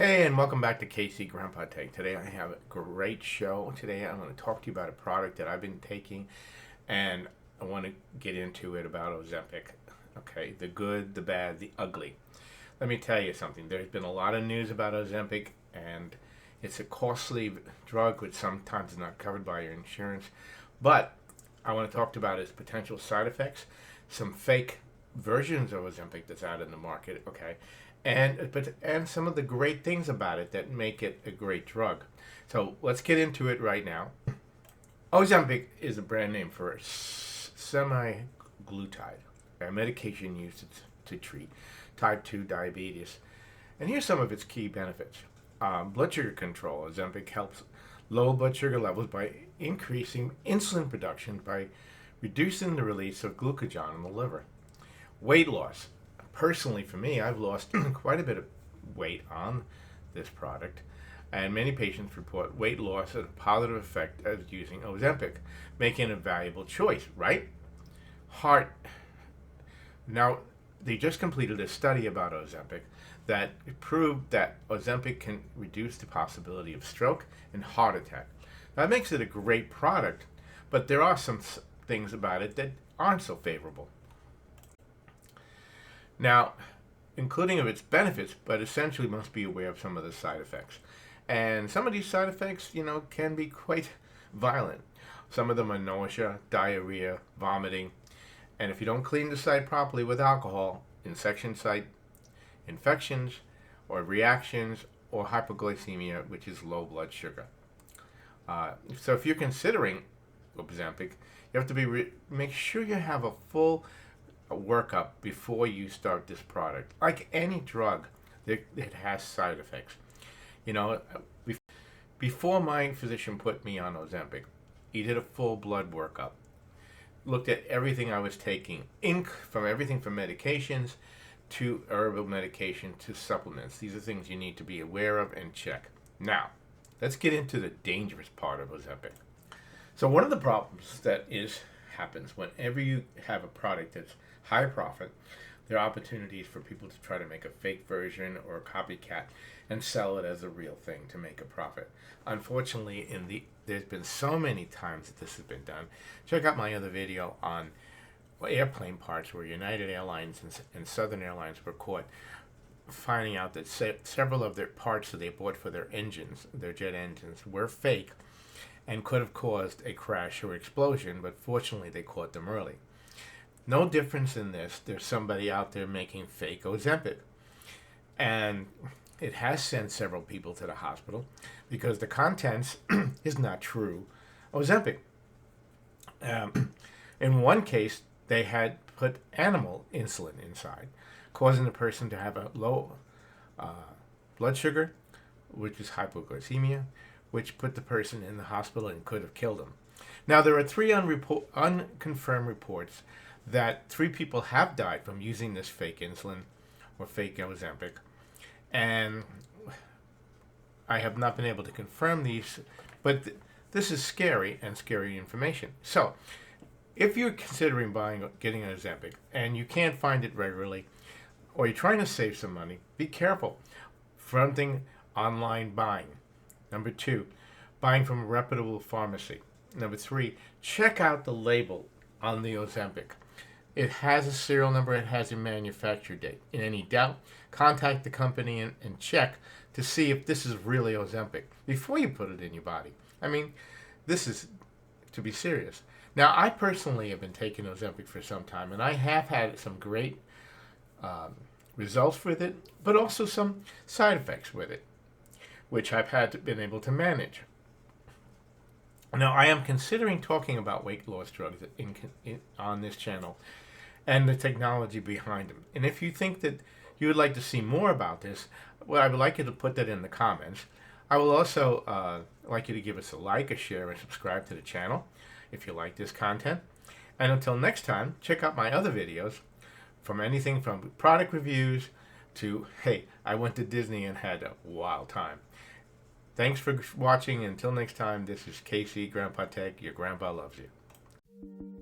Hey, and welcome back to KC Grandpa Take. Today I have a great show. Today I'm going to talk to you about a product that I've been taking, and I want to get into it about Ozempic. Okay, the good, the bad, the ugly. Let me tell you something. There's been a lot of news about Ozempic, and it's a costly drug which sometimes is not covered by your insurance. But I want to talk about its potential side effects, some fake versions of Ozempic that's out in the market, okay? And some of the great things about it that make it a great drug. So let's get into it right now. Ozempic is a brand name for semaglutide, a medication used to treat type 2 diabetes. And here's some of its key benefits. Blood sugar control. Ozempic helps lower blood sugar levels by increasing insulin production by reducing the release of glucagon in the liver. Weight loss. Personally, for me, I've lost quite a bit of weight on this product, and many patients report weight loss as a positive effect of using Ozempic, making it a valuable choice, right? Heart. Now, they just completed a study about Ozempic that proved that Ozempic can reduce the possibility of stroke and heart attack. That makes it a great product, but there are some things about it that aren't so favorable. Now, including of its benefits, but essentially must be aware of some of the side effects. And some of these side effects, can be quite violent. Some of them are nausea, diarrhea, vomiting, and if you don't clean the site properly with alcohol, insection site infections or reactions or hypoglycemia, which is low blood sugar. So if you're considering Ozempic, you have to make sure you have a full workup before you start this product. Like any drug, it has side effects. Before my physician put me on Ozempic, he did a full blood workup, looked at everything I was taking, from everything from medications to herbal medication to supplements. These are things you need to be aware of and check. Now, let's get into the dangerous part of Ozempic. So one of the problems that happens whenever you have a product that's high profit, there are opportunities for people to try to make a fake version or a copycat and sell it as a real thing to make a profit. Unfortunately, there's been so many times that this has been done. Check out my other video on airplane parts where United Airlines and Southern Airlines were caught finding out that several of their parts that they bought for their engines, their jet engines, were fake and could have caused a crash or explosion, but fortunately they caught them early. No difference in this. There's somebody out there making fake Ozempic. And it has sent several people to the hospital because the contents is not true Ozempic. In one case, they had put animal insulin inside, causing the person to have a low blood sugar, which is hypoglycemia, which put the person in the hospital and could have killed them. Now, there are three unconfirmed reports that 3 people have died from using this fake insulin or fake Ozempic, and I have not been able to confirm these, but this is scary and scary information. So, if you're considering getting an Ozempic and you can't find it regularly, or you're trying to save some money, be careful. Fronting online buying. Number 2, buying from a reputable pharmacy. Number 3, check out the label on the Ozempic. It has a serial number, it has a manufacture date. In any doubt, contact the company and check to see if this is really Ozempic before you put it in your body. I mean, this is to be serious. Now, I personally have been taking Ozempic for some time, and I have had some great results with it, but also some side effects with it, which I've been able to manage. Now, I am considering talking about weight loss drugs on this channel and the technology behind them. And if you think that you would like to see more about this, well, I would like you to put that in the comments. I will also like you to give us a like, a share, and subscribe to the channel if you like this content. And until next time, check out my other videos, from anything from product reviews to, hey, I went to Disney and had a wild time. Thanks for watching. Until next time, this is KC Grandpa Tech. Your grandpa loves you.